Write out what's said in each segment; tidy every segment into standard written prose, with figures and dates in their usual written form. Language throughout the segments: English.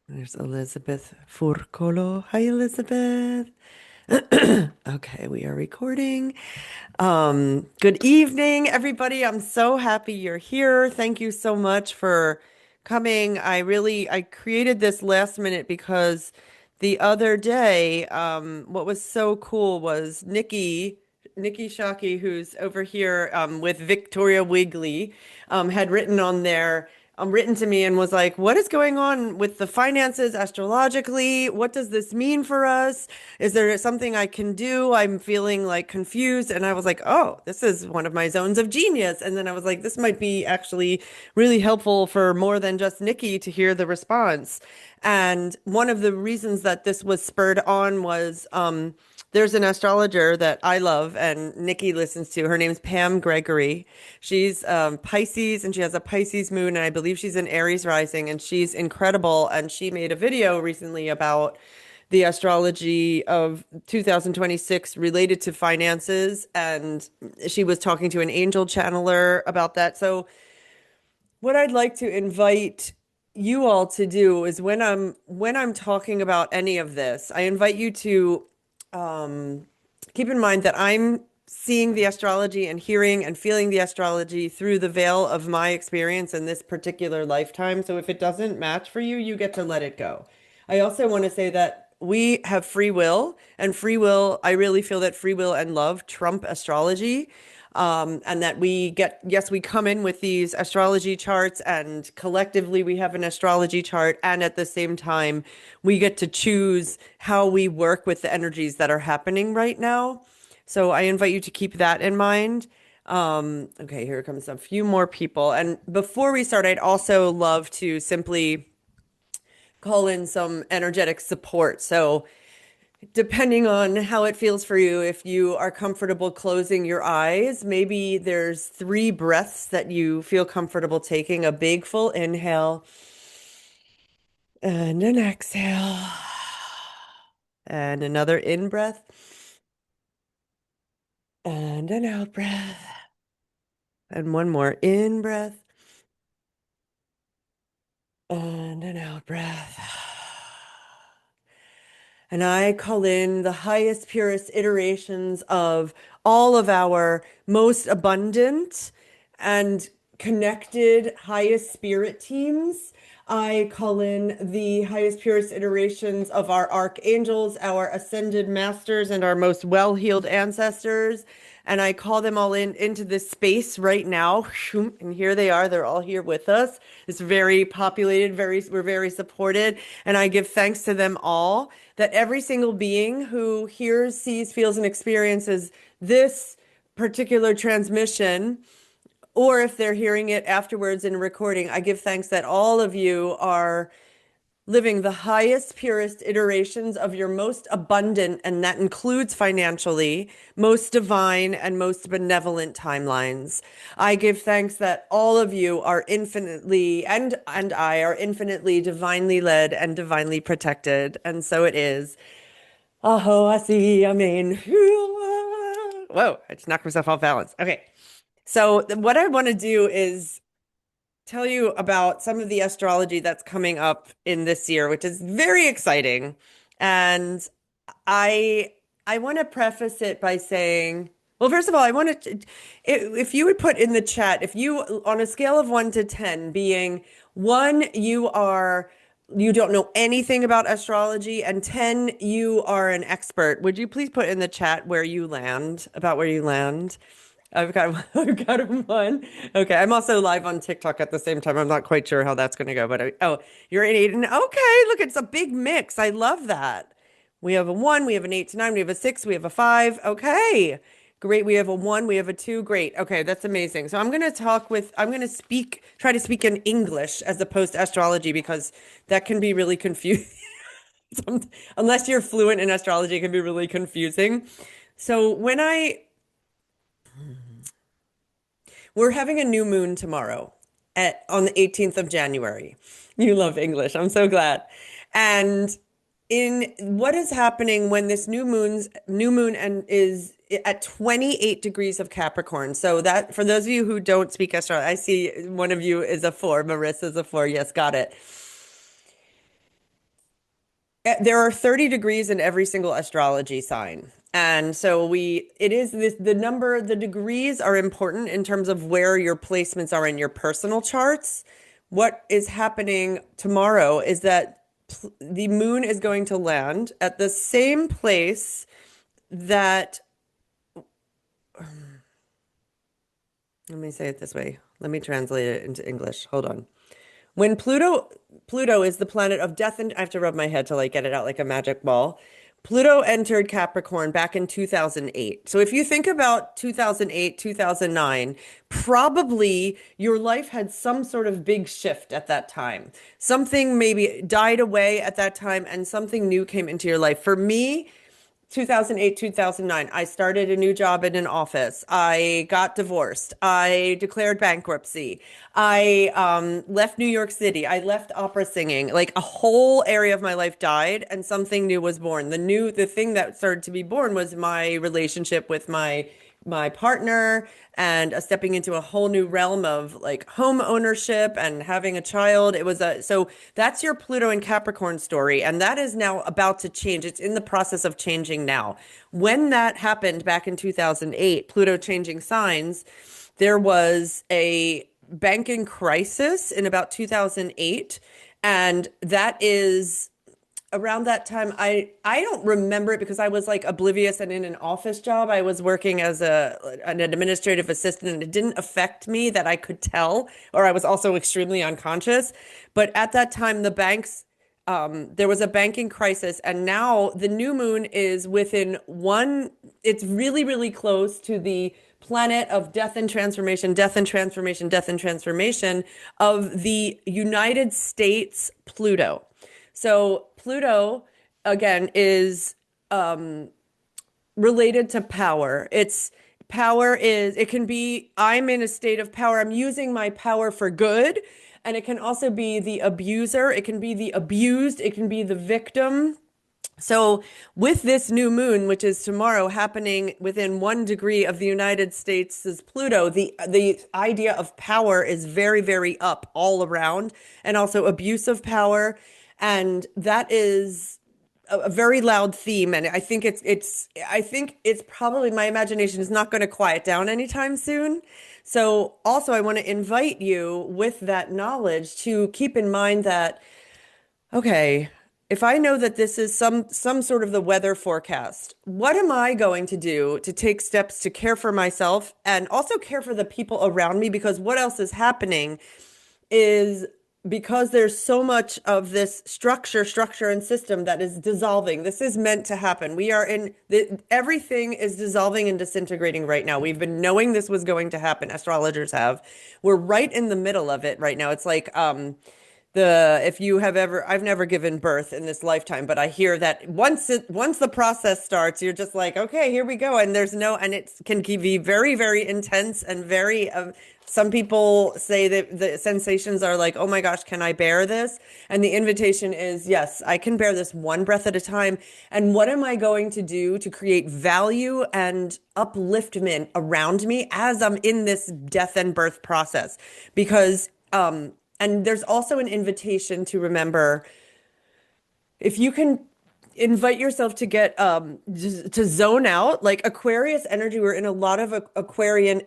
There's Elizabeth Furcolo. Hi, Elizabeth. Okay, we are recording. Good evening, everybody. I'm so happy you're here. Thank you so much for coming. I created this last minute because the other day, what was so cool was Nikki Shockey, who's over here with Victoria Wigley, had written to me and was like, "What is going on with the finances astrologically? What does this mean for us? Is there something I can do? I'm feeling like confused." And I was like, "Oh, this is one of my zones of genius." And then I was like, "This might be actually really helpful for more than just Nikki to hear the response." And one of the reasons that this was spurred on was there's an astrologer that I love and Nikki listens to. Her name's Pam Gregory. She's Pisces and she has a Pisces moon, and I believe she's an Aries rising, and she's incredible. And she made a video recently about the astrology of 2026 related to finances, and she was talking to an angel channeler about that. So what I'd like to invite you all to do is when I'm talking about any of this, I invite you to um, keep in mind that I'm seeing the astrology and hearing and feeling the astrology through the veil of my experience in this particular lifetime. So if it doesn't match for you, you get to let it go. I also want to say that we have free will, and free will, I really feel that free will and love trump astrology. And that yes, we come in with these astrology charts, and collectively we have an astrology chart. And at the same time, we get to choose how we work with the energies that are happening right now. So I invite you to keep that in mind. Okay, here comes a few more people. And before we start, I'd also love to simply call in some energetic support. So depending on how it feels for you, if you are comfortable closing your eyes, maybe there's 3 breaths that you feel comfortable taking. A big full inhale and an exhale, and another in breath and an out breath, and one more in breath and an out breath. And I call in the highest, purest iterations of all of our most abundant and connected highest spirit teams. I call in the highest, purest iterations of our archangels, our ascended masters, and our most well-healed ancestors. And I call them all into this space right now. And here they are. They're all here with us. It's very populated, we're very supported. And I give thanks to them all that every single being who hears, sees, feels, and experiences this particular transmission, or if they're hearing it afterwards in a recording, I give thanks that all of you are living the highest, purest iterations of your most abundant, and that includes financially, most divine and most benevolent timelines. I give thanks that all of you are infinitely, and I are infinitely divinely led and divinely protected. And so it is. Aho, I see, I mean, whoa, I just knocked myself off balance. Okay. So what I want to do is tell you about some of the astrology that's coming up in this year, which is very exciting. And I I want to preface it by saying, well, first of all, I want to, if you would put in the chat, if you, on a scale of 1 to 10, being 1, you don't know anything about astrology, and 10, you are an expert. Would you please put in the chat where you land, about where you land? I've got a 1. Okay, I'm also live on TikTok at the same time. I'm not quite sure how that's going to go, but oh, you're an 8. And okay, look, it's a big mix. I love that. We have a 1, we have an 8 to 9, we have a 6, we have a 5. Okay, great. We have a 1, we have a 2. Great. Okay, that's amazing. So I'm going to try to speak in English as opposed to astrology, because that can be really confusing. Unless you're fluent in astrology, it can be really confusing. So we're having a new moon tomorrow on the 18th of January. You love English. I'm so glad. And in what is happening when this new moon and is at 28 degrees of Capricorn. So that, for those of you who don't speak astrology, I see one of you is a 4. Marissa's a 4. Yes, got it. There are 30 degrees in every single astrology sign. And so it is this, the degrees are important in terms of where your placements are in your personal charts. What is happening tomorrow is that the moon is going to land at the same place that, let me say it this way. Let me translate it into English. Hold on. When Pluto is the planet of death, and I have to rub my head to like get it out like a magic ball. Pluto entered Capricorn back in 2008. So if you think about 2008, 2009, probably your life had some sort of big shift at that time. Something maybe died away at that time and something new came into your life. For me, 2008, 2009, I started a new job in an office. I got divorced. I declared bankruptcy. I left New York City. I left opera singing. Like a whole area of my life died and something new was born. The thing that started to be born was my relationship with my partner and stepping into a whole new realm of like home ownership and having a child. So that's your Pluto and Capricorn story. And that is now about to change. It's in the process of changing now. When that happened back in 2008, Pluto changing signs, there was a banking crisis in about 2008. And that is around that time. I don't remember it because I was like oblivious and in an office job. I was working as an administrative assistant and it didn't affect me that I could tell, or I was also extremely unconscious. But at that time, there was a banking crisis, and now the new moon is within one, it's really, really close to the planet of death and transformation, death and transformation, death and transformation of the United States Pluto. So Pluto, again, is related to power. It can be, I'm in a state of power. I'm using my power for good. And it can also be the abuser. It can be the abused. It can be the victim. So with this new moon, which is tomorrow, happening within 1 degree of the United States' Pluto, the idea of power is very, very up all around, and also abuse of power. And that is a very loud theme. And I think it's probably, my imagination is not going to quiet down anytime soon. So also I want to invite you with that knowledge to keep in mind that, okay, if I know that this is some sort of the weather forecast, what am I going to do to take steps to care for myself and also care for the people around me? Because what else is happening is, because there's so much of this structure and system that is dissolving. This is meant to happen. Everything is dissolving and disintegrating right now. We've been knowing this was going to happen. Astrologers have. We're right in the middle of it right now. It's like if you have ever, I've never given birth in this lifetime, but I hear that once the process starts, you're just like, okay, here we go. And and it can be very, very intense and very, some people say that the sensations are like, oh my gosh, can I bear this? And the invitation is, yes, I can bear this one breath at a time. And what am I going to do to create value and upliftment around me as I'm in this death and birth process? Because, and there's also an invitation to remember, if you can invite yourself to get to zone out, like Aquarius energy, we're in a lot of Aquarian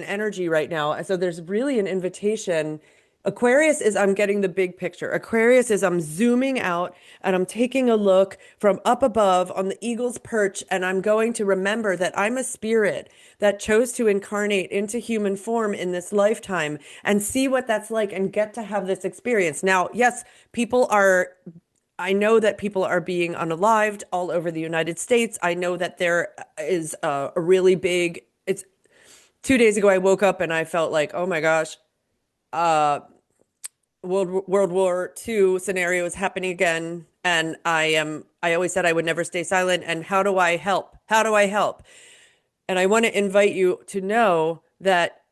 energy right now. And so there's really an invitation. Aquarius is, I'm getting the big picture. Aquarius is, I'm zooming out and I'm taking a look from up above on the eagle's perch. And I'm going to remember that I'm a spirit that chose to incarnate into human form in this lifetime and see what that's like and get to have this experience. Now, yes, I know that people are being unalived all over the United States. I know that there is a really big, it's 2 days ago, I woke up and I felt like, oh my gosh, uh, World War II scenario is happening again. And I always said I would never stay silent. And how do I help? How do I help? And I want to invite you to know that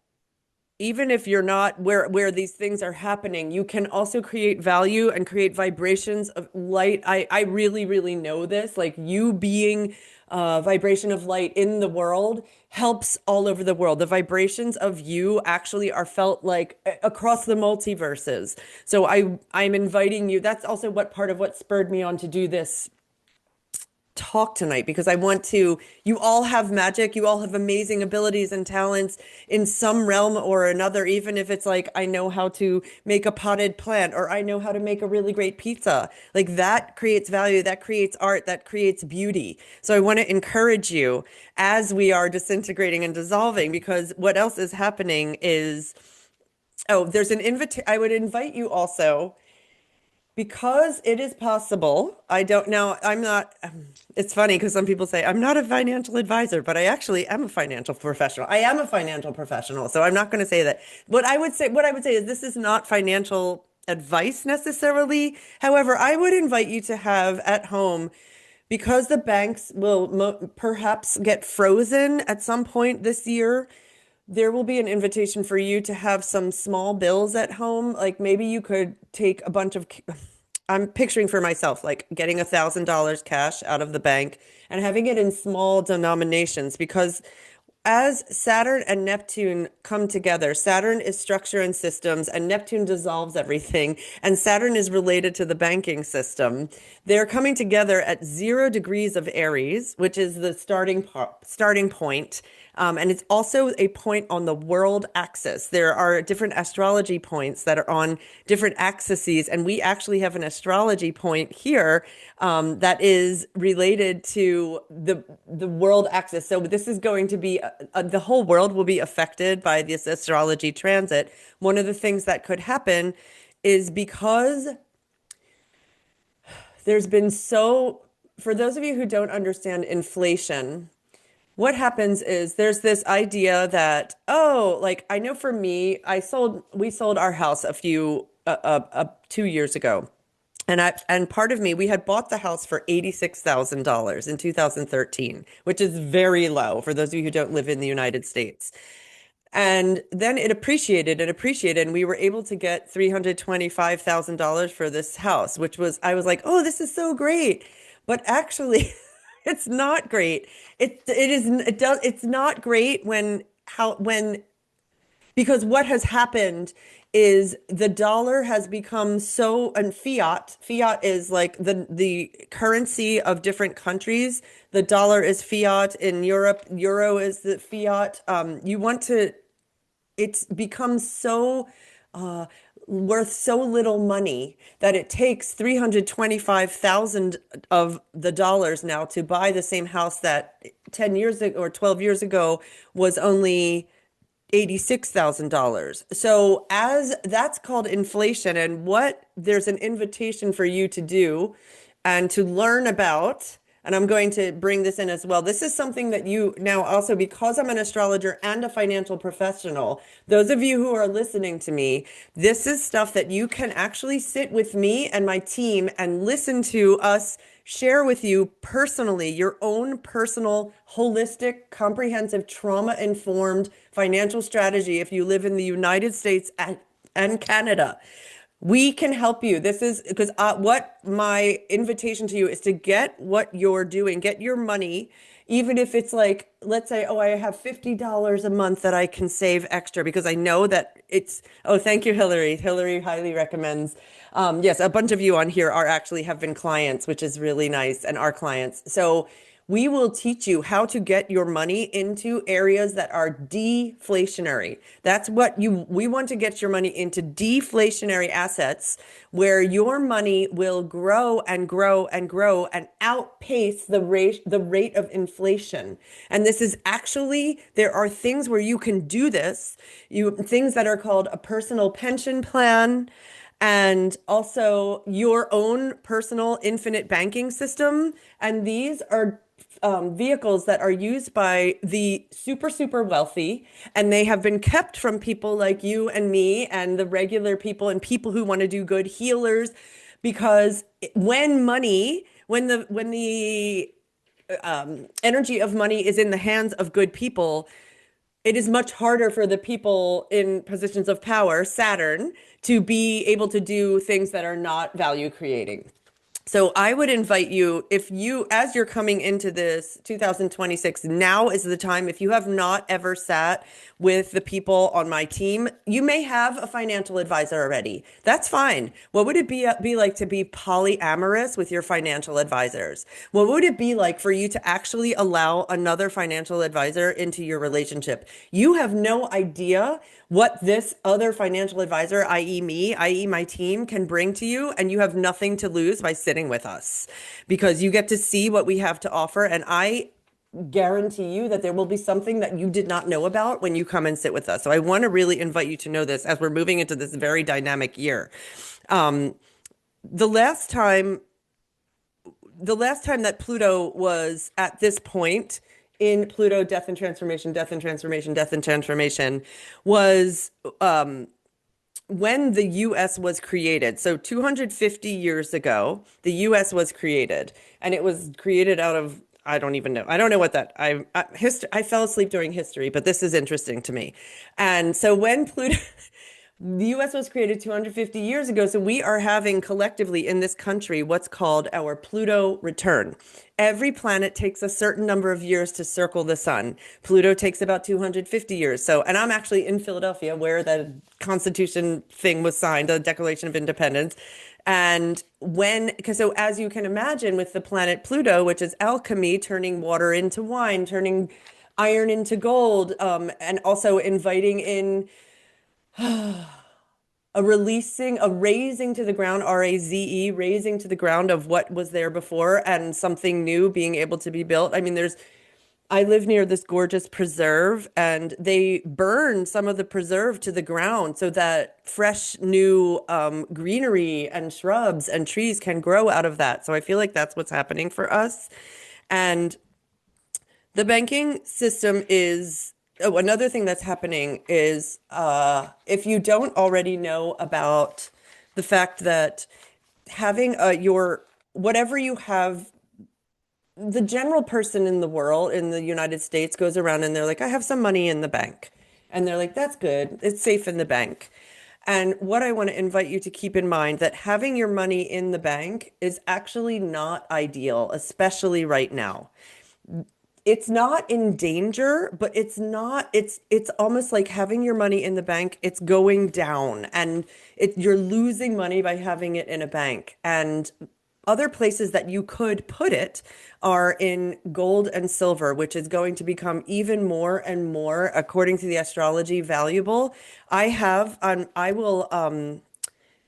even if you're not where these things are happening, you can also create value and create vibrations of light. I really, really know this. Like you being a vibration of light in the world helps all over the world. The vibrations of you actually are felt like across the multiverses. So I'm inviting you. That's also what part of what spurred me on to do this talk tonight because I want to, you all have magic, you all have amazing abilities and talents in some realm or another, even if it's like, I know how to make a potted plant or I know how to make a really great pizza. Like that creates value, that creates art, that creates beauty. So I want to encourage you as we are disintegrating and dissolving because what else is happening is, oh, there's an invitation. I would invite you also because it is possible. I don't know. I'm not, it's funny because some people say I'm not a financial advisor, but I actually am a financial professional. I am a financial professional. So I'm not going to say that. What I would say is this is not financial advice necessarily. However, I would invite you to have at home because the banks will perhaps get frozen at some point this year. There will be an invitation for you to have some small bills at home. Like maybe you could take a bunch of, I'm picturing for myself, like getting $1,000 cash out of the bank and having it in small denominations because as Saturn and Neptune come together, Saturn is structure and systems, and Neptune dissolves everything. And Saturn is related to the banking system. They're coming together at 0 degrees of Aries, which is the starting point. And it's also a point on the world axis. There are different astrology points that are on different axes, and we actually have an astrology point here that is related to the world axis. So this is going to be the whole world will be affected by this astrology transit. One of the things that could happen is because there's been so, for those of you who don't understand inflation, what happens is there's this idea that, oh, like I know for me, we sold our house a few, 2 years ago. And part of me, we had bought the house for $86,000 in 2013, which is very low for those of you who don't live in the United States. And then it appreciated and appreciated, and we were able to get $325,000 for this house, which was, I was like, oh, this is so great. But actually, it's not great. It's not great because what has happened is the dollar has become so, and fiat is like the currency of different countries. The dollar is fiat in Europe, euro is the fiat. You want to it's become so uh, worth so little money that it takes 325,000 of the dollars now to buy the same house that 10 years ago or 12 years ago was only $86,000. So as that's called inflation and what there's an invitation for you to do and to learn about, and I'm going to bring this in as well. This is something that you now also, because I'm an astrologer and a financial professional, those of you who are listening to me, this is stuff that you can actually sit with me and my team and listen to us share with you personally your own personal, holistic, comprehensive, trauma-informed financial strategy if you live in the United States and Canada. We can help you. This is because what my invitation to you is to get what you're doing, get your money, even if it's like, let's say, oh, I have $50 a month that I can save extra because I know that oh, thank you, Hillary. Hillary highly recommends. Yes, a bunch of you on here are actually have been clients, which is really nice, and are clients. So we will teach you how to get your money into areas that are deflationary. That's we want to get your money into deflationary assets where your money will grow and grow and grow and outpace the rate of inflation. And this is actually, there are things where you can do this, things that are called a personal pension plan and also your own personal infinite banking system. And these are vehicles that are used by the super, super wealthy, and they have been kept from people like you and me and the regular people and people who want to do good healers, because when the energy of money is in the hands of good people, it is much harder for the people in positions of power, Saturn, to be able to do things that are not value creating. So I would invite you, if you, as you're coming into this 2026, now is the time. If you have not ever sat with the people on my team, you may have a financial advisor already. That's fine. What would it be like to be polyamorous with your financial advisors? What would it be like for you to actually allow another financial advisor into your relationship? You have no idea what this other financial advisor, i.e., me, i.e., my team, can bring to you, and you have nothing to lose by sitting with us because you get to see what we have to offer. And I guarantee you that there will be something that you did not know about when you come and sit with us. So I want to really invite you to know this as we're moving into this very dynamic year. Um, the last time, the last time that Pluto was at this point in Pluto death and transformation, death and transformation, death and transformation was when the US was created. So 250 years ago, the US was created, and it was created out of I don't even know. I don't know what that I fell asleep during history, but this is interesting to me. And so when Pluto the US was created 250 years ago, so we are having collectively in this country what's called our Pluto return. Every planet takes a certain number of years to circle the sun. Pluto takes about 250 years. So, and I'm actually in Philadelphia where the Constitution thing was signed, the Declaration of Independence. And because so as you can imagine with the planet Pluto, which is alchemy, turning water into wine, turning iron into gold, and also inviting in a raising to the ground, RAZE, raising to the ground of what was there before and something new being able to be built. I mean, I live near this gorgeous preserve and they burn some of the preserve to the ground so that fresh new greenery and shrubs and trees can grow out of that. So I feel like that's what's happening for us. And the banking system is oh, another thing that's happening is if you don't already know about the fact that having your whatever you have, the general person in the world in the United States goes around and they're like, I have some money in the bank. And they're like, that's good. It's safe in the bank. And what I want to invite you to keep in mind that having your money in the bank is actually not ideal, especially right now. It's not in danger, but it's almost like having your money in the bank, it's going down and you're losing money by having it in a bank. And other places that you could put it are in gold and silver, which is going to become even more and more, according to the astrology, valuable. I will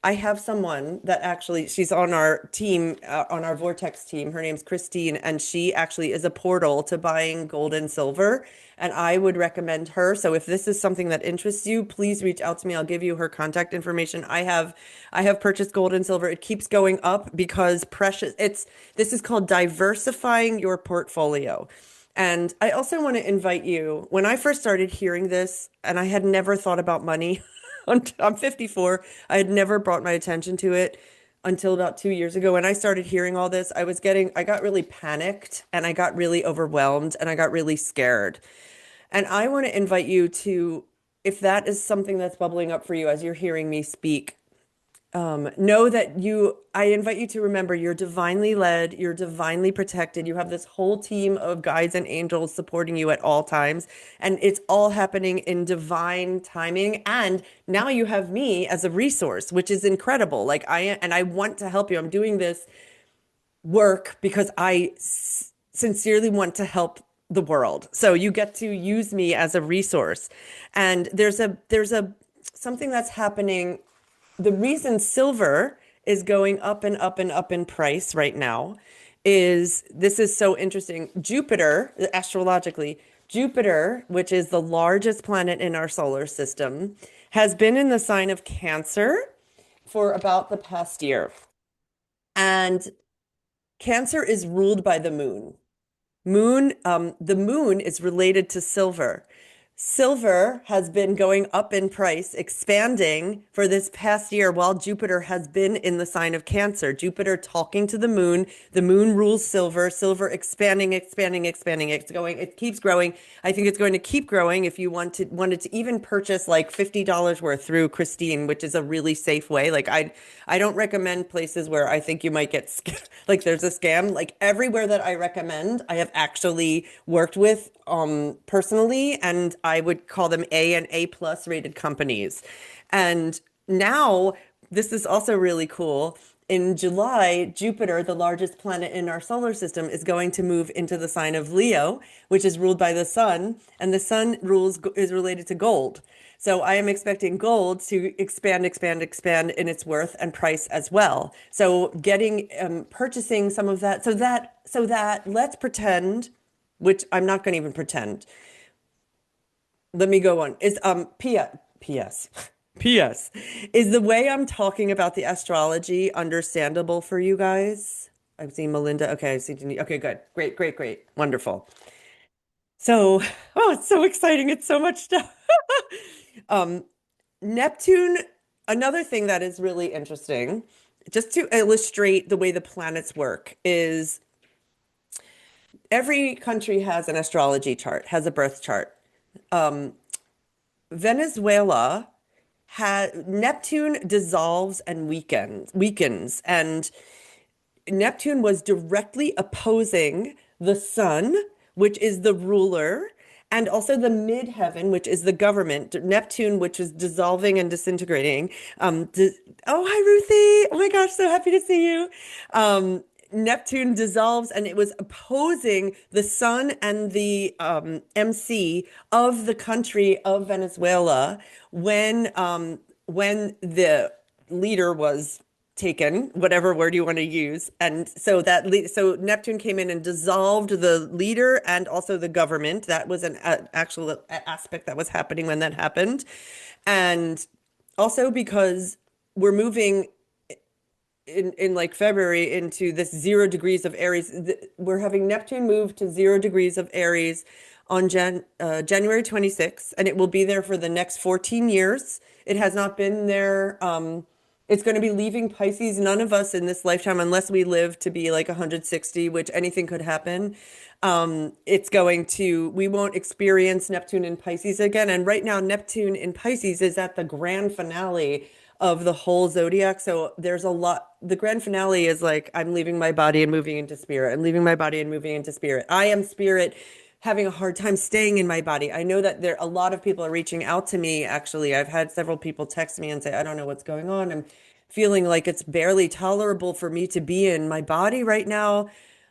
I have someone that actually, she's on our team, on our Vortex team. Her name's Christine, and she actually is a portal to buying gold and silver. And I would recommend her. So if this is something that interests you, please reach out to me. I'll give you her contact information. I have purchased gold and silver. It keeps going up because this is called diversifying your portfolio. And I also want to invite you, when I first started hearing this, and I had never thought about money, I'm 54. I had never brought my attention to it until about 2 years ago. When I started hearing all this, I got really panicked and I got really overwhelmed and I got really scared. And I want to invite you to, if that is something that's bubbling up for you as you're hearing me speak, know that I invite you to remember you're divinely led, you're divinely protected. You have this whole team of guides and angels supporting you at all times, and it's all happening in divine timing. And now you have me as a resource, which is incredible. I want to help you. I'm doing this work because sincerely want to help the world. So you get to use me as a resource. And there's a something that's happening. The reason silver is going up and up and up in price right now is this is so interesting. Jupiter, astrologically, Jupiter, which is the largest planet in our solar system, has been in the sign of Cancer for about the past year. And Cancer is ruled by the moon. The moon is related to silver. Silver has been going up in price, expanding for this past year while Jupiter has been in the sign of Cancer. Jupiter talking to the moon rules silver, silver expanding, expanding, expanding. It's going, it keeps growing. I think it's going to keep growing if you wanted to even purchase like $50 worth through Christine, which is a really safe way. Like I don't recommend places where I think you might get like there's a scam. Like everywhere that I recommend, I have actually worked with personally, and I would call them A and A plus rated companies. And now this is also really cool. In July, Jupiter, the largest planet in our solar system, is going to move into the sign of Leo, which is ruled by the sun, and the sun rules is related to gold. So I am expecting gold to expand, expand, expand in its worth and price as well. So getting purchasing some of that, so that let's pretend, which I'm not going to even pretend. Let me go on. Is P.S. P.S. Is the way I'm talking about the astrology understandable for you guys? I've seen Melinda. Okay, I've seen Denise. Okay, good. Great, great, great. Wonderful. So, oh, it's so exciting. It's so much stuff. Um, Neptune, another thing that is really interesting, just to illustrate the way the planets work, is every country has an astrology chart, has a birth chart. Venezuela had Neptune dissolves and weakens, and Neptune was directly opposing the sun, which is the ruler, and also the midheaven, which is the government. Neptune, which is dissolving and disintegrating. Oh, hi, Ruthie. Oh my gosh, so happy to see you. Neptune dissolves, and it was opposing the sun and the MC of the country of Venezuela when the leader was taken, whatever word you want to use. And so so Neptune came in and dissolved the leader and also the government. That was an actual aspect that was happening when that happened. And also because we're moving in like February into this 0 degrees of Aries. We're having Neptune move to 0 degrees of Aries on January 26th, and it will be there for the next 14 years. It has not been there. It's going to be leaving Pisces. None of us in this lifetime, unless we live to be like 160, which anything could happen. We won't experience Neptune in Pisces again. And right now, Neptune in Pisces is at the grand finale of the whole zodiac. So there's a lot. The grand finale is like, I'm leaving my body and moving into spirit. I'm leaving my body and moving into spirit. I am spirit having a hard time staying in my body. I know that a lot of people are reaching out to me. Actually, I've had several people text me and say, I don't know what's going on. I'm feeling like it's barely tolerable for me to be in my body right now.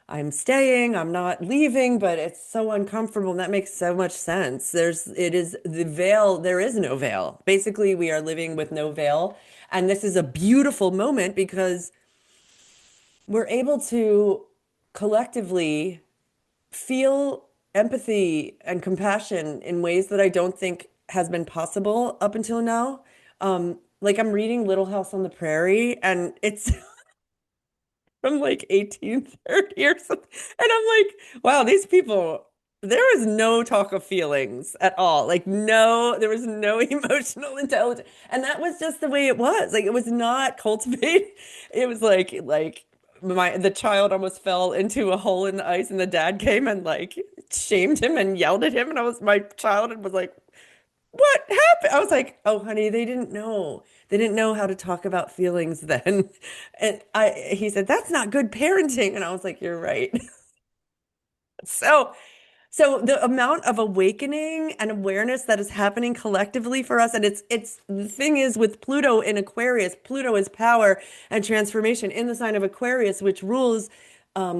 I'm staying, I'm not leaving, but it's so uncomfortable. And that makes so much sense. It is the veil, there is no veil. Basically, we are living with no veil. And this is a beautiful moment because we're able to collectively feel empathy and compassion in ways that I don't think has been possible up until now. Like I'm reading Little House on the Prairie, and it's from like 1830 or something. And I'm like, wow, these people, there was no talk of feelings at all. Like, no, there was no emotional intelligence. And that was just the way it was. Like, it was not cultivated. It was like, the child almost fell into a hole in the ice, and the dad came and like shamed him and yelled at him. And my child was like, what happened? I was like, oh, honey, they didn't know. They didn't know how to talk about feelings then. And he said, that's not good parenting. And I was like, you're right. So, so the amount of awakening and awareness that is happening collectively for us, and it's the thing is with Pluto in Aquarius, Pluto is power and transformation in the sign of Aquarius, which rules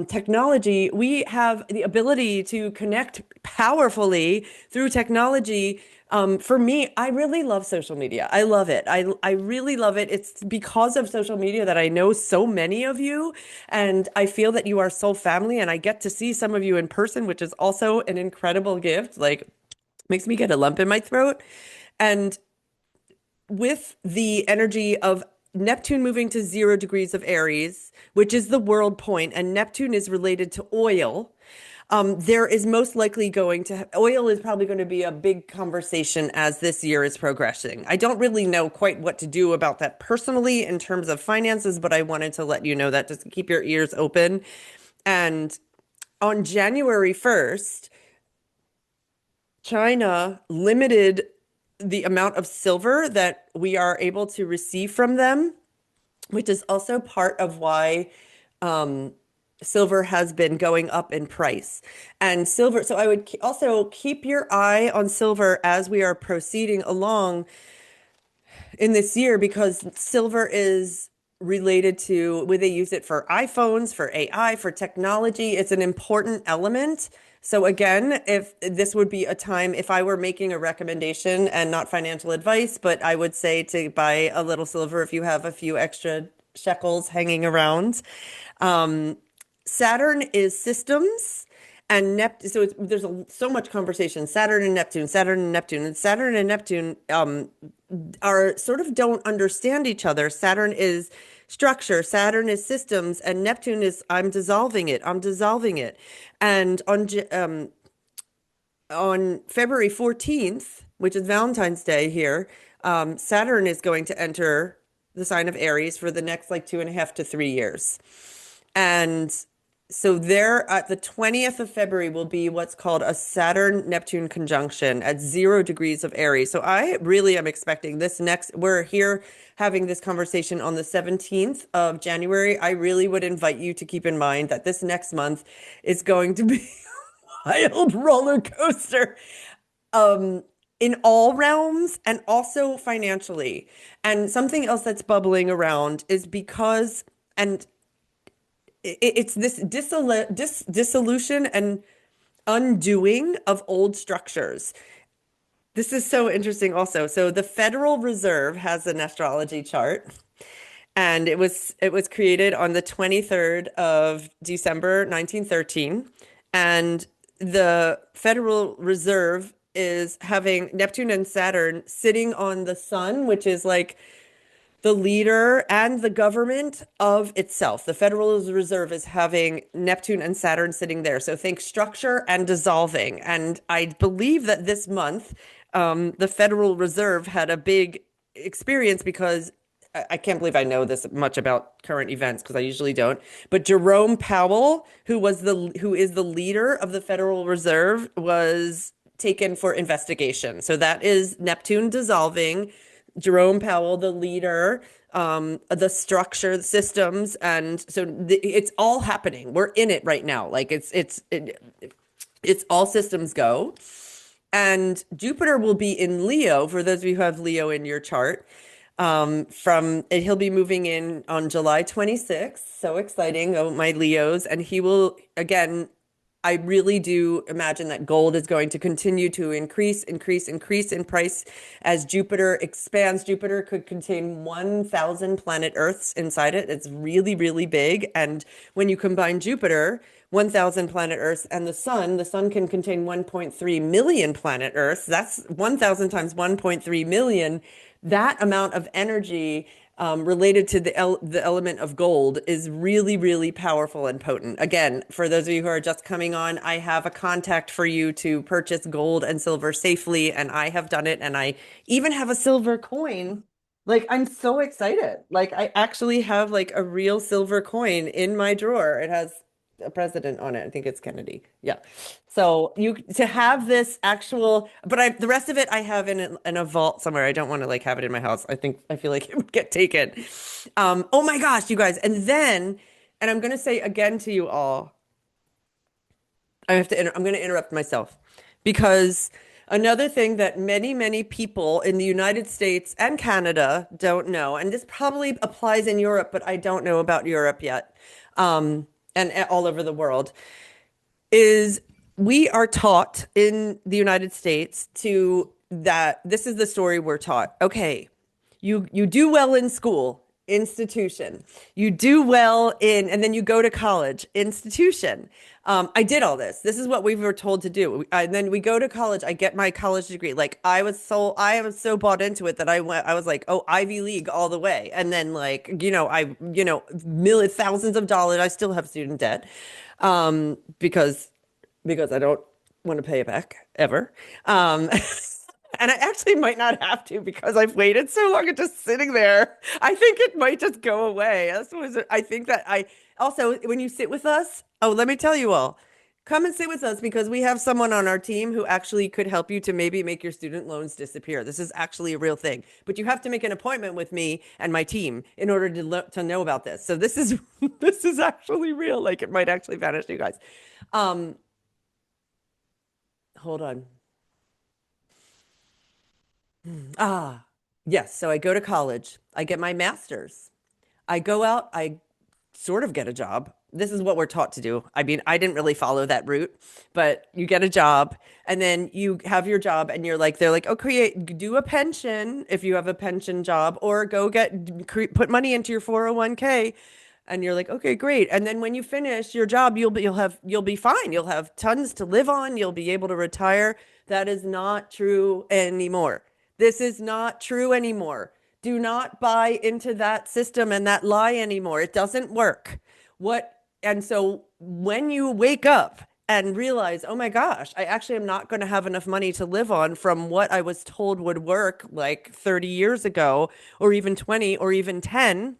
technology. We have the ability to connect powerfully through technology. For me, I really love social media. I love it. I really love it. It's because of social media that I know so many of you, and I feel that you are soul family, and I get to see some of you in person, which is also an incredible gift. Like, makes me get a lump in my throat. And with the energy of Neptune moving to 0 degrees of Aries, which is the world point, and Neptune is related to oil. There is most likely going to, oil is probably going to be a big conversation as this year is progressing. I don't really know quite what to do about that personally in terms of finances, but I wanted to let you know that just to keep your ears open. And on January 1st, China limited the amount of silver that we are able to receive from them, which is also part of why um, silver has been going up in price. And silver, so I would also keep your eye on silver as we are proceeding along in this year because silver is related to where they use it for iPhones, for AI, for technology. It's an important element. So again, if this would be a time, if I were making a recommendation and not financial advice, but I would say to buy a little silver if you have a few extra shekels hanging around. Um, Saturn is systems and Neptune. So there's so much conversation. Saturn and Neptune, Saturn and Neptune, and Saturn and Neptune are sort of don't understand each other. Saturn is structure, Saturn is systems, and Neptune is I'm dissolving it. I'm dissolving it. And on February 14th, which is Valentine's Day here, Saturn is going to enter the sign of Aries for the next like 2.5 to 3 years. And so there at the 20th of February will be what's called a Saturn-Neptune conjunction at 0 degrees of Aries. So I really am expecting this next, we're here having this conversation on the 17th of January. I really would invite you to keep in mind that this next month is going to be a wild roller coaster um, in all realms and also financially. And something else that's bubbling around is because, and it's this dissolution and undoing of old structures. This is so interesting also. So the Federal Reserve has an astrology chart and it was created on the 23rd of December 1913 and the Federal Reserve is having Neptune and Saturn sitting on the sun, which is like the leader and the government of itself. The Federal Reserve is having Neptune and Saturn sitting there. So think structure and dissolving. And I believe that this month, the Federal Reserve had a big experience because I can't believe I know this much about current events because I usually don't. But Jerome Powell, who is the leader of the Federal Reserve, was taken for investigation. So that is Neptune dissolving, Jerome Powell, the leader, the structure, the systems, and so it's all happening. We're in it right now. Like it's all systems go. And Jupiter will be in Leo for those of you who have Leo in your chart. He'll be moving in on July 26th. So exciting. Oh, my Leos. And he will, again, I really do imagine that gold is going to continue to increase in price as Jupiter expands. Jupiter could contain 1,000 planet Earths inside it. It's really, really big. And when you combine Jupiter, 1,000 planet Earths, and the sun can contain 1.3 million planet Earths. That's 1,000 times 1.3 million. That amount of energy related to the element of gold is really, really powerful and potent. Again, for those of you who are just coming on, I have a contact for you to purchase gold and silver safely, and I have done it, and I even have a silver coin. Like, I'm so excited. Like, I actually have like a real silver coin in my drawer. It has a president on it. I think it's Kennedy. Yeah. So you to have this actual, but the rest of it I have in a vault somewhere. I don't want to like have it in my house. I feel like it would get taken. Oh my gosh, you guys. And I'm going to say again to you all, I'm going to interrupt myself because another thing that many, many people in the United States and Canada don't know, and this probably applies in Europe, but I don't know about Europe yet, and all over the world, is we are taught in the United States that this is the story we're taught. Okay, you do well in school, institution. You do well and then you go to college, institution. I did all this. This is what we were told to do. And then we go to college. I get my college degree. Like I was so bought into it that I was like, oh, Ivy League all the way. And then like, millions, thousands of dollars. I still have student debt because because I don't want to pay it back ever. Um, and I actually might not have to because I've waited so long and just sitting there. I think it might just go away. I think that I also, when you sit with us, oh, let me tell you all, come and sit with us because we have someone on our team who actually could help you to maybe make your student loans disappear. This is actually a real thing, but you have to make an appointment with me and my team in order to know about this. So this is this is actually real. Like it might actually vanish you guys. Um, Hold on. Ah, yes. So I go to college. I get my master's. I go out. I sort of get a job. This is what we're taught to do. I mean, I didn't really follow that route, but you get a job and then you have your job and you're like, they're like, oh, do a pension if you have a pension job or go put money into your 401k. And you're like, okay, great. And then when you finish your job, you'll be fine. You'll have tons to live on. You'll be able to retire. That is not true anymore. This is not true anymore. Do not buy into that system and that lie anymore. It doesn't work. What and so when you wake up and realize, oh my gosh, I actually am not going to have enough money to live on from what I was told would work like 30 years ago, or even 20, or even 10,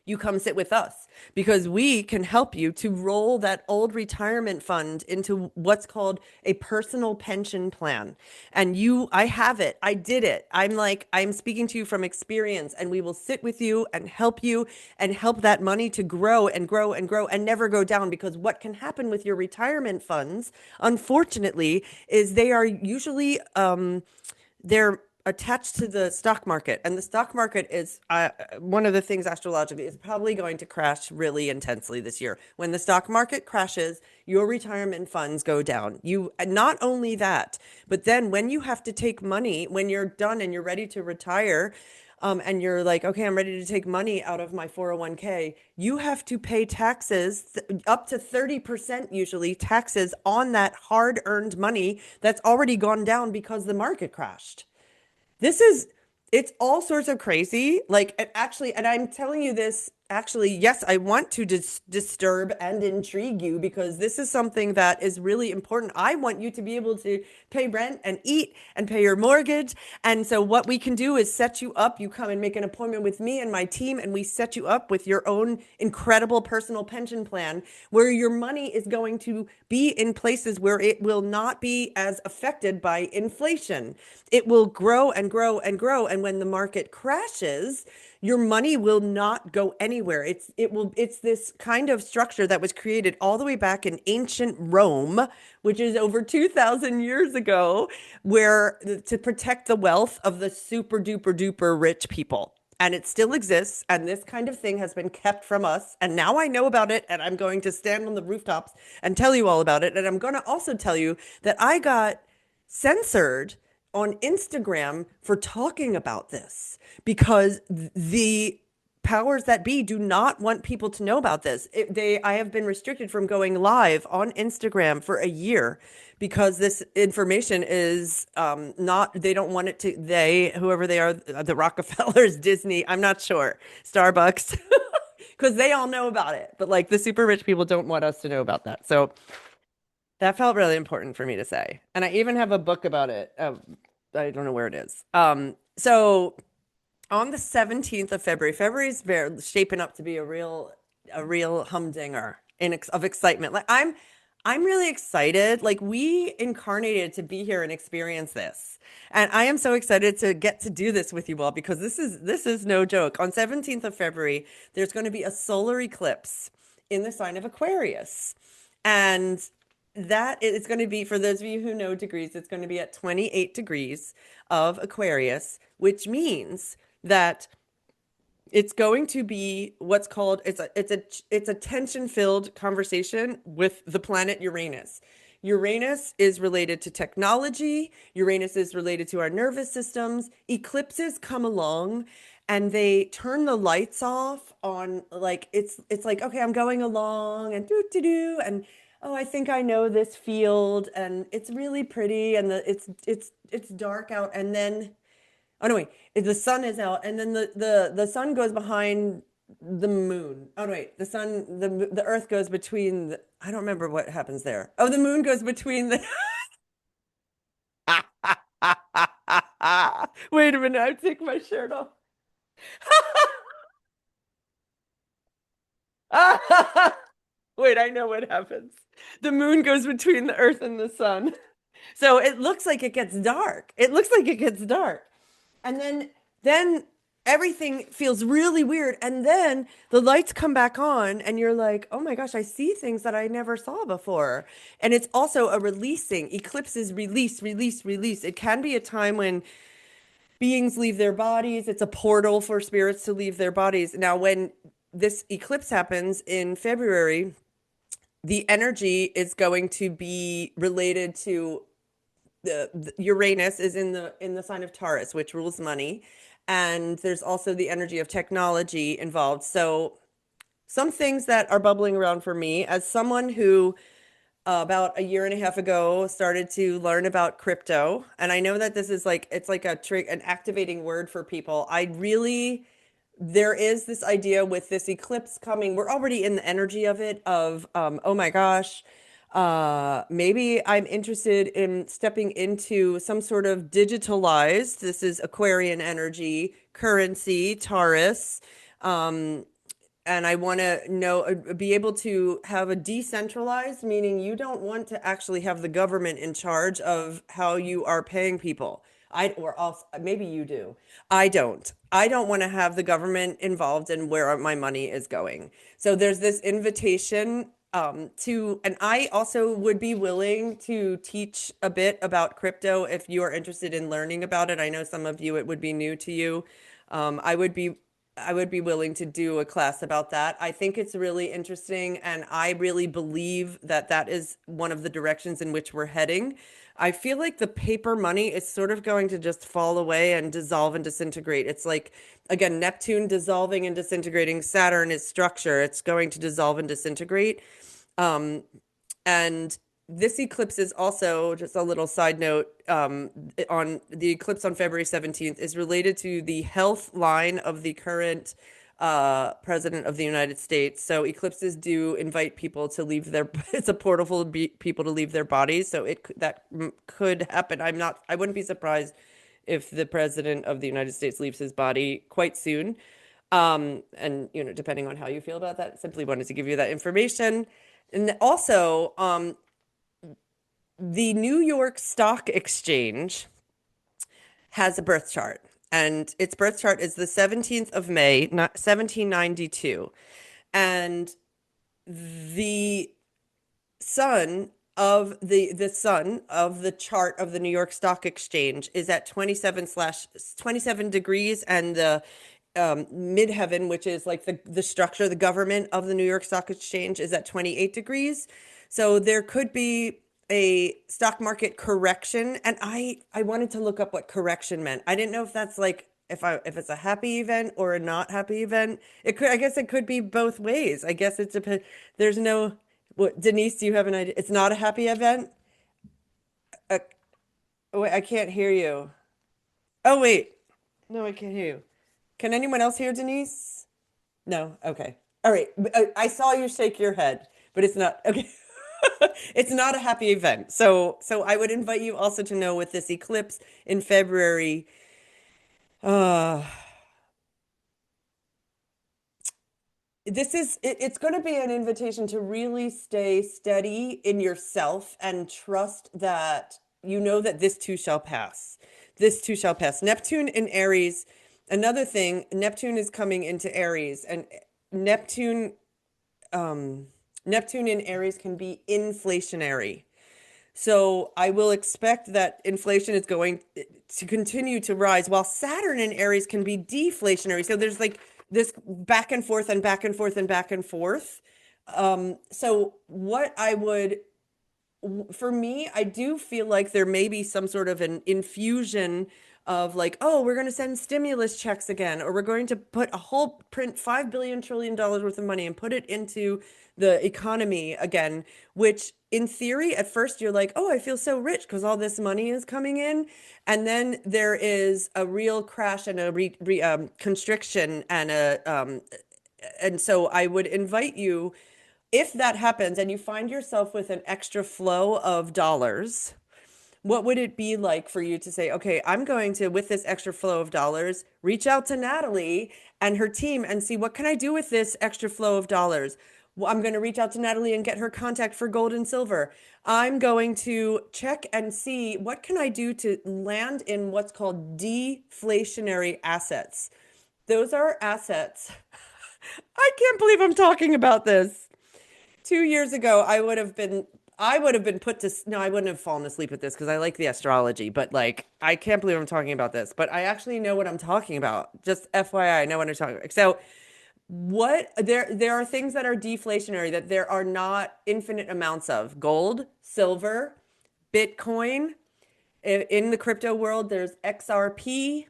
you come sit with us because we can help you to roll that old retirement fund into what's called a personal pension plan. And I have it. I did it. I'm speaking to you from experience, and we will sit with you and help that money to grow and grow and grow and never go down. Because what can happen with your retirement funds, unfortunately, is they are usually, they're attached to the stock market, and the stock market is one of the things astrologically is probably going to crash really intensely this year. When the stock market crashes, your retirement funds go down. You not only that, but then when you have to take money, when you're done and you're ready to retire, and you're like, okay, I'm ready to take money out of my 401k, you have to pay taxes, up to 30% usually, taxes on that hard earned money that's already gone down because the market crashed. This is, it's all sorts of crazy. Like, and I'm telling you this, actually, yes, I want to disturb and intrigue you because this is something that is really important. I want you to be able to pay rent and eat and pay your mortgage. And so, what we can do is set you up. You come and make an appointment with me and my team, and we set you up with your own incredible personal pension plan where your money is going to be in places where it will not be as affected by inflation. It will grow and grow and grow. And when the market crashes, your money will not go anywhere. It's this kind of structure that was created all the way back in ancient Rome, which is over 2,000 years ago, where to protect the wealth of the super duper duper rich people. And it still exists. And this kind of thing has been kept from us. And now I know about it. And I'm going to stand on the rooftops and tell you all about it. And I'm going to also tell you that I got censored on Instagram for talking about this because the powers that be do not want people to know about this. I have been restricted from going live on Instagram for a year because this information is not, they don't want it to, whoever they are, the Rockefellers, Disney, I'm not sure, Starbucks, because they all know about it. But like the super rich people don't want us to know about that. So that felt really important for me to say. And I even have a book about it. I don't know where it is. So on the 17th of February, February's shaping up to be a real humdinger of excitement. I'm really excited. Like we incarnated to be here and experience this. And I am so excited to get to do this with you all because this is no joke. On 17th of February, there's going to be a solar eclipse in the sign of Aquarius. And that it's going to be, for those of you who know degrees, it's going to be at 28 degrees of Aquarius, which means that it's going to be what's called it's a tension-filled conversation with the planet Uranus. Uranus is related to technology. Uranus is related to our nervous systems. Eclipses come along and they turn the lights off on, like it's like, okay, I'm going along and do and oh, I think I know this field and it's really pretty and it's dark out, and then oh no, wait. The sun is out, and then the sun goes behind the moon. Oh, no, wait, the sun, the earth goes between I don't remember what happens there. Oh, the moon goes between the Wait a minute, I take my shirt off. Wait, I know what happens. The moon goes between the earth and the sun. So it looks like it gets dark. It looks like it gets dark. And then everything feels really weird. And then the lights come back on and you're like, "Oh my gosh, I see things that I never saw before." And it's also a releasing. Eclipses release, release, release. It can be a time when beings leave their bodies. It's a portal for spirits to leave their bodies. Now, when this eclipse happens in February, the energy is going to be related to the Uranus is in the sign of Taurus, which rules money, and there's also the energy of technology involved. So some things that are bubbling around for me as someone who about a year and a half ago started to learn about crypto, and I know that this is like it's like a trick, an activating word for people. I really there is this idea with this eclipse coming. We're already in the energy of it, of, oh my gosh, maybe I'm interested in stepping into some sort of digitalized, this is Aquarian energy, currency, Taurus. Um, and I want to know, be able to have a decentralized, meaning you don't want to actually have the government in charge of how you are paying people. Or else, maybe you do. I don't. I don't want to have the government involved in where my money is going. So there's this invitation and I also would be willing to teach a bit about crypto if you are interested in learning about it. I know some of you, it would be new to you. I would be willing to do a class about that. I think it's really interesting, and I really believe that that is one of the directions in which we're heading. I feel like the paper money is sort of going to just fall away and dissolve and disintegrate. It's like, again, Neptune dissolving and disintegrating, Saturn is structure. It's going to dissolve and disintegrate. Um, and this eclipse is also just a little side note on the eclipse on February 17th is related to the health line of the current president of the United States. So eclipses do invite people to leave their it's a portal for people to leave their bodies. So that could happen. I wouldn't be surprised if the president of the United States leaves his body quite soon. And depending on how you feel about that, simply wanted to give you that information. And also, the New York Stock Exchange has a birth chart, and its birth chart is the 17th of May, 1792. And the sun the sun of the chart of the New York Stock Exchange is at 27 degrees, and the midheaven, which is like the structure, the government of the New York Stock Exchange, is at 28 degrees. So there could be a stock market correction, and I wanted to look up what correction meant. I didn't know if that's like if it's a happy event or a not happy event. I guess it could be both ways. I guess it depends. There's no what, Denise, do you have an idea? It's not a happy event? Uh, wait, I can't hear you. Oh, wait. No, I can't hear you. Can anyone else hear Denise? No. Okay. All right. I saw you shake your head, but it's not okay. It's not a happy event. So I would invite you also to know with this eclipse in February, uh, it's going to be an invitation to really stay steady in yourself and trust that you know that this too shall pass. This too shall pass. Neptune in Aries, another thing, Neptune is coming into Aries, and Neptune Neptune in Aries can be inflationary. So I will expect that inflation is going to continue to rise while Saturn in Aries can be deflationary. So there's like this back and forth and back and forth and back and forth. So what I would for me, I do feel like there may be some sort of an infusion of like, oh, we're going to send stimulus checks again, or we're going to put a whole print $5 billion worth of money and put it into the economy again, which in theory, at first you're like, oh, I feel so rich because all this money is coming in. And then there is a real crash and a constriction and And so I would invite you, if that happens and you find yourself with an extra flow of dollars, what would it be like for you to say, okay, I'm going to, with this extra flow of dollars, reach out to Natalie and her team and see what can I do with this extra flow of dollars? Well, I'm going to reach out to Natalie and get her contact for gold and silver. I'm going to check and see what can I do to land in what's called deflationary assets. Those are assets. I can't believe I'm talking about this. 2 years ago, I would have been put to, no, I wouldn't have fallen asleep at this because I like the astrology, but like, I can't believe I'm talking about this, but I actually know what I'm talking about. Just FYI, I know what I'm talking about. So there are things that are deflationary that there are not infinite amounts of. Gold, silver, Bitcoin. In the crypto world, there's XRP.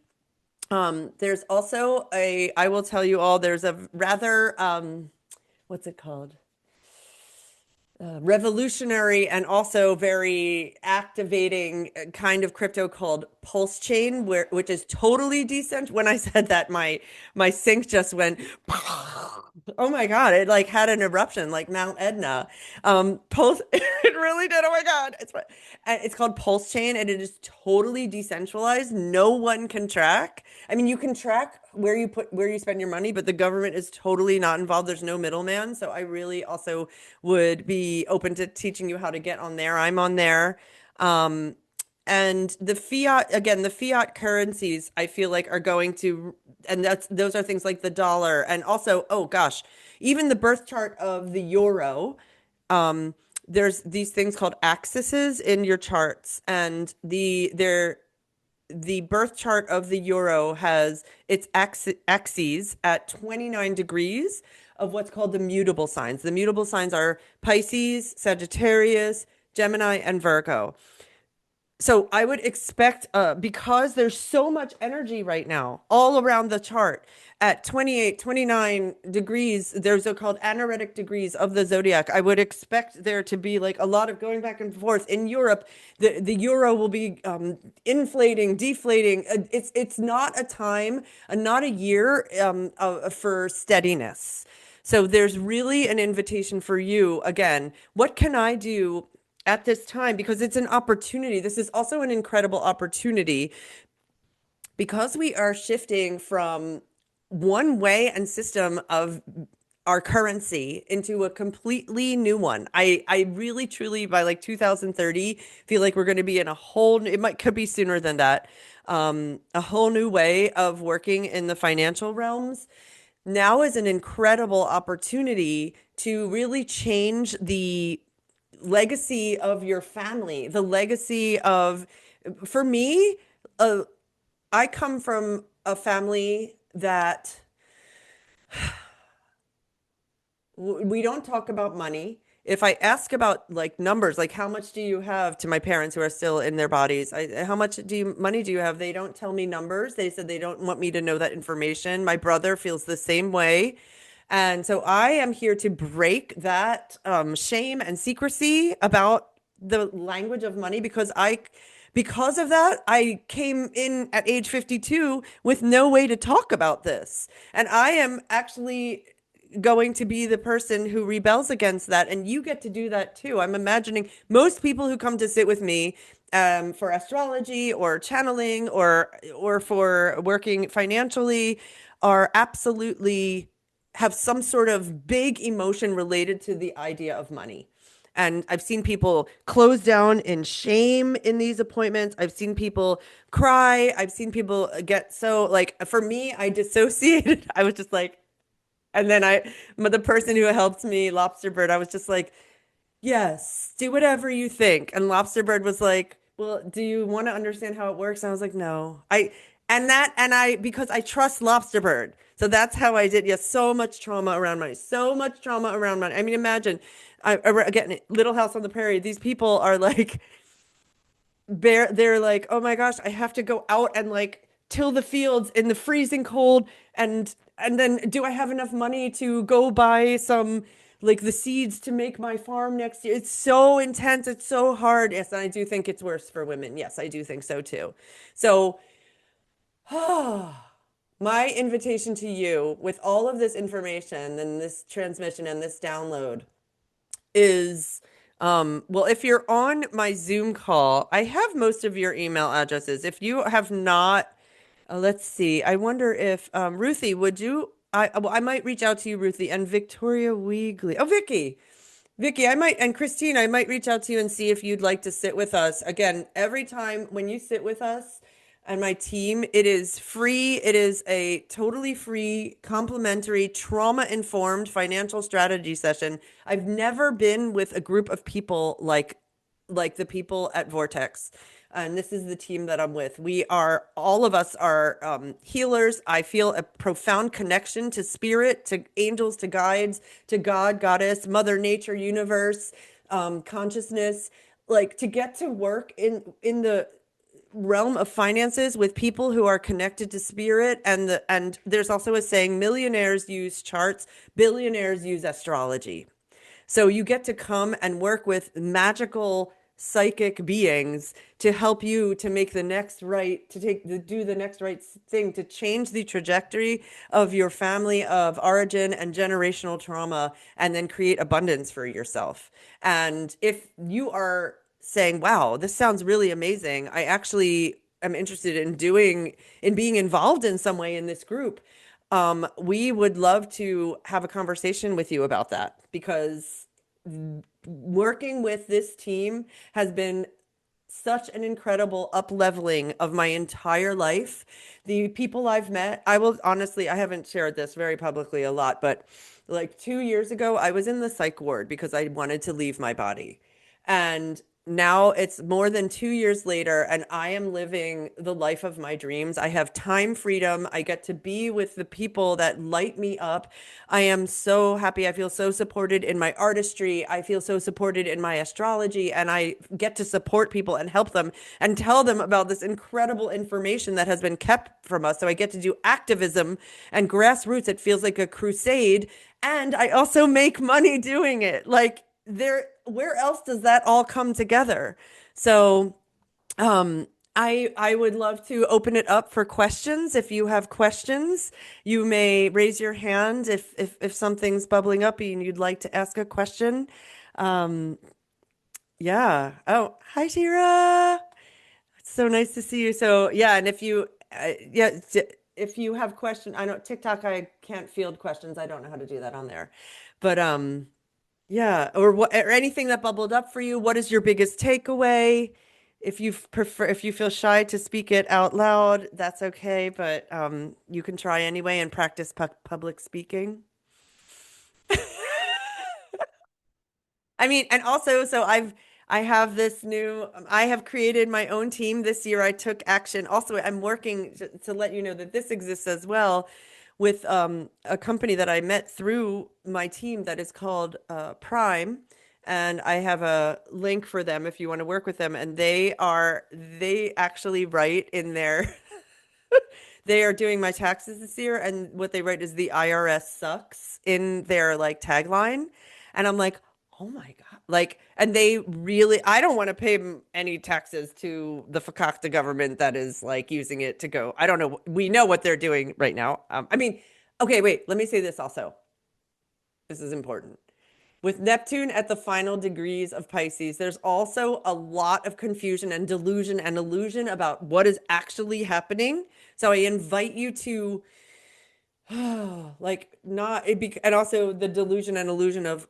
There's also I will tell you all, there's a rather, what's it called? Revolutionary and also very activating kind of crypto called Pulse Chain, which is totally decent. When I said that, my sync just went, oh my God, it like had an eruption like Mount Etna. Pulse, it really did. Oh my God, it's called Pulse Chain, and it is totally decentralized. No one can track. I mean, you can track where you spend your money, but the government is totally not involved. There's no middleman. So I really also would be open to teaching you how to get on there. I'm on there. Um, and the fiat currencies, I feel like are going to, and those are things like the dollar, and also, oh gosh, even the birth chart of the euro. Um, there's these things called axes in your charts, and the birth chart of the euro has its axes at 29 degrees of what's called the mutable signs. The mutable signs are Pisces, Sagittarius, Gemini, and Virgo. So I would expect, because there's so much energy right now all around the chart at 28, 29 degrees, there's a called anaretic degrees of the zodiac. I would expect there to be like a lot of going back and forth. In Europe, the euro will be inflating, deflating. It's not a time, not a year for steadiness. So there's really an invitation for you. Again, what can I do at this time? Because it's an opportunity. This is also an incredible opportunity because we are shifting from one way and system of our currency into a completely new one. I really truly by like 2030 feel like we're going to be in a whole, could be sooner than that, a whole new way of working in the financial realms. Now is an incredible opportunity to really change the legacy of your family, the legacy of, for me, uh, I come from a family that we don't talk about money. If I ask about like numbers, like how much do you have to my parents who are still in their bodies, how much money do you have? They don't tell me numbers. They said they don't want me to know that information. My brother feels the same way. And so I am here to break that shame and secrecy about the language of money because of that, I came in at age 52 with no way to talk about this. And I am actually going to be the person who rebels against that. And you get to do that too. I'm imagining most people who come to sit with me for astrology or channeling or for working financially are absolutely have some sort of big emotion related to the idea of money. And I've seen people close down in shame in these appointments. I've seen people cry. I've seen people get so like, for me, I dissociated. I was just like, and then the person who helped me, Lobster Bird, I was just like, yes, do whatever you think. And Lobster Bird was like, well, do you want to understand how it works? And I was like, no. Because I trust Lobster Bird. So that's how I did. Yes, so much trauma around money. So much trauma around money. I mean, imagine, again, Little House on the Prairie, these people are like, they're like, oh my gosh, I have to go out and like till the fields in the freezing cold, and then do I have enough money to go buy some like the seeds to make my farm next year? It's so intense, it's so hard. Yes, and I do think it's worse for women. Yes, I do think so too. So my invitation to you with all of this information and this transmission and this download is well, if you're on my Zoom call, I have most of your email addresses. If you have not, let's see. I wonder if Ruthie, would you? I might reach out to you, Ruthie, and Victoria Weegley. Oh, Vicky. Vicky, I might, and Christine, I might reach out to you and see if you'd like to sit with us. Again, every time when you sit with us and my team, it is free. It is a totally free, complimentary, trauma-informed financial strategy session. I've never been with a group of people like the people at Vortex. And this is the team that I'm with. We are, all of us are healers. I feel a profound connection to spirit, to angels, to guides, to God, goddess, mother nature, universe, consciousness. Like to get to work in the realm of finances with people who are connected to spirit, and there's also a saying, millionaires use charts, billionaires use astrology. So you get to come and work with magical psychic beings to help you to make the next right, do the next right thing, to change the trajectory of your family of origin and generational trauma, and then create abundance for yourself. And if you are saying, wow, this sounds really amazing, I actually am interested in being involved in some way in this group, we would love to have a conversation with you about that, because working with this team has been such an incredible up-leveling of my entire life. The people I've met, I will honestly, I haven't shared this very publicly a lot, but like 2 years ago, I was in the psych ward because I wanted to leave my body. And now it's more than 2 years later, and I am living the life of my dreams. I have time freedom. I get to be with the people that light me up. I am so happy. I feel so supported in my artistry. I feel so supported in my astrology, and I get to support people and help them and tell them about this incredible information that has been kept from us. So I get to do activism and grassroots. It feels like a crusade. And I also make money doing it. Like, where else does that all come together? So, um, I would love to open it up for questions. If you have questions, you may raise your hand if something's bubbling up and you'd like to ask a question. Um, yeah. Oh, hi, Tira. It's so nice to see you. So, yeah, and if you have questions, I know TikTok, I can't field questions. I don't know how to do that on there. But yeah, or what, or anything that bubbled up for you. What is your biggest takeaway? If you feel shy to speak it out loud, that's okay, but you can try anyway and practice public speaking. I mean, and also, I have created my own team this year. I took action. Also, I'm working to let you know that this exists as well with a company that I met through my team that is called Prime. And I have a link for them if you want to work with them. And they actually write in their they are doing my taxes this year, and what they write is the IRS sucks in their like tagline. And I'm like, oh my God. Like, and they really, I don't want to pay any taxes to the fakakta government that is like using it to go. I don't know. We know what they're doing right now. I mean, okay, wait, let me say this also. This is important. With Neptune at the final degrees of Pisces, there's also a lot of confusion and delusion and illusion about what is actually happening. So I invite you to like not it be and also the delusion and illusion of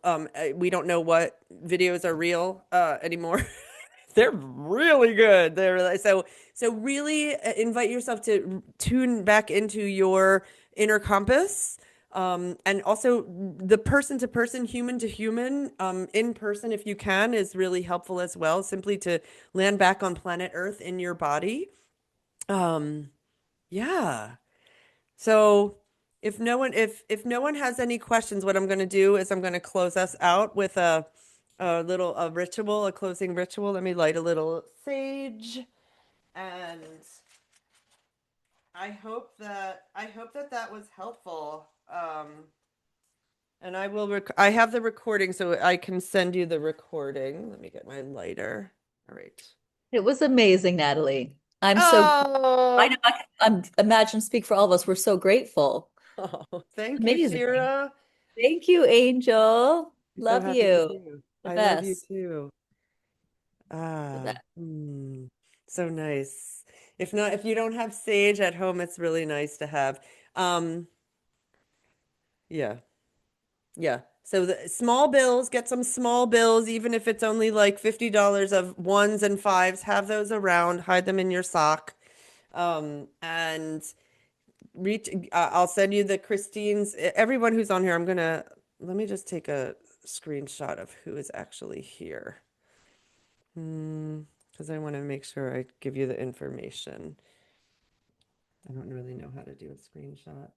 we don't know what videos are real anymore. They're really good. So really invite yourself to tune back into your inner compass. And also the person to person, human to human, in person, if you can, is really helpful as well. Simply to land back on planet Earth in your body. Um, yeah. So if no one has any questions, what I'm going to do is I'm going to close us out with a ritual, a closing ritual. Let me light a little sage, and I hope that that was helpful. And I have the recording, so I can send you the recording. Let me get my lighter. All right. It was amazing, Natalie. I'm so, I know Oh, I'm imagine speak for all of us. We're so grateful. oh, thank you, Amazing. Shira. Thank you, Angel. I'm so Love happy to you. see you. The I love you best. too. The Ah, best. so nice. If not, if you don't have sage at home, it's really nice to have. Um, yeah. Yeah. So the small bills, get some small bills, even if it's only like $50 of ones and fives, have those around, hide them in your sock. And reach, I'll send you the Christine's, everyone who's on here, let me just take a screenshot of who is actually here. Because I want to make sure I give you the information. I don't really know how to do a screenshot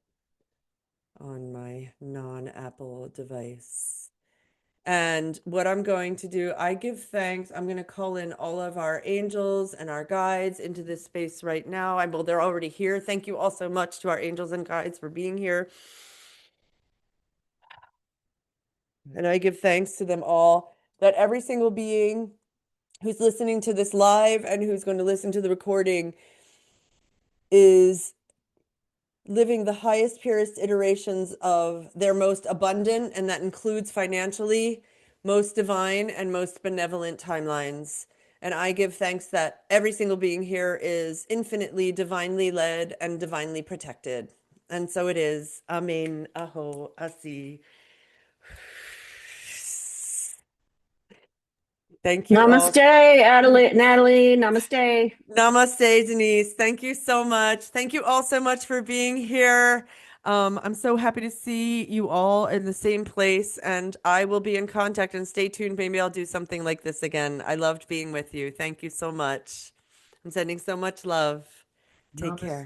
on my non-Apple device. And what I'm going to do, I give thanks. I'm going to call in all of our angels and our guides into this space right now. Well, they're already here. Thank you all so much to our angels and guides for being here. And I give thanks to them all that every single being who's listening to this live and who's going to listen to the recording is living the highest, purest iterations of their most abundant, and that includes financially, most divine, and most benevolent timelines. And I give thanks that every single being here is infinitely, divinely led, and divinely protected. And so it is. Amen. Aho. Asi. Thank you all. Namaste, Natalie. Namaste. Namaste, Denise. Thank you so much. Thank you all so much for being here. I'm so happy to see you all in the same place, and I will be in contact and stay tuned. Maybe I'll do something like this again. I loved being with you. Thank you so much. I'm sending so much love. Take Namaste. care.